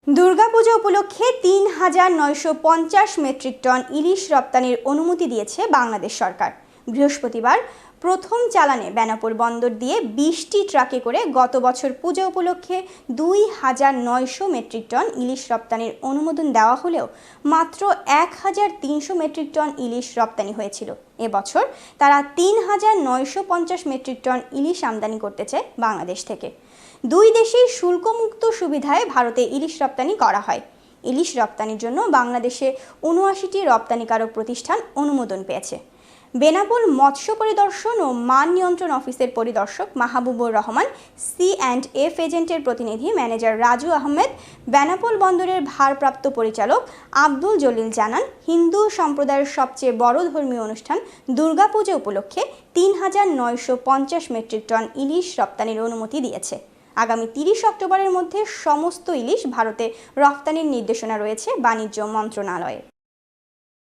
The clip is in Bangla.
দুর্গাপূজা উপলক্ষে ৩,৯৫০ মেট্রিক টন ইলিশ রপ্তানির অনুমতি দিয়েছে বাংলাদেশ সরকার। বৃহস্পতিবার প্রথম চালানে বেনাপোল বন্দর দিয়ে ২০টি ট্রাকে করে গত বছর পূজা উপলক্ষে ২,৯০০ মেট্রিক টন ইলিশ রপ্তানির অনুমোদন দেওয়া হলেও মাত্র ১,৩০০ মেট্রিক টন ইলিশ রপ্তানি হয়েছিল। এবছর তারা ৩,৯৫০ মেট্রিক টন ইলিশ আমদানি করতে চায় বাংলাদেশ থেকে। দুই দেশেই শুল্কমুক্ত সুবিধায় ভারতে ইলিশ রপ্তানি করা হয়। ইলিশ রপ্তানির জন্য বাংলাদেশে ৭৯টি রপ্তানিকারক প্রতিষ্ঠান অনুমোদন পেয়েছে। বেনাপোল মৎস্য পরিদর্শন ও মান নিয়ন্ত্রণ অফিসের পরিদর্শক মাহবুবুর রহমান, C&F এজেন্টের প্রতিনিধি ম্যানেজার রাজু আহমেদ, বেনাপোল বন্দরের ভারপ্রাপ্ত পরিচালক আব্দুল জলিল জানান, হিন্দু সম্প্রদায়ের সবচেয়ে বড় ধর্মীয় অনুষ্ঠান দুর্গাপূজা উপলক্ষে ৩,৯৫০ মেট্রিক টন ইলিশ রপ্তানির অনুমতি দিয়েছে। আগামী ৩০ অক্টোবরের মধ্যে সমস্ত ইলিশ ভারতে রপ্তানির নির্দেশনা রয়েছে বাণিজ্য মন্ত্রণালয়ের।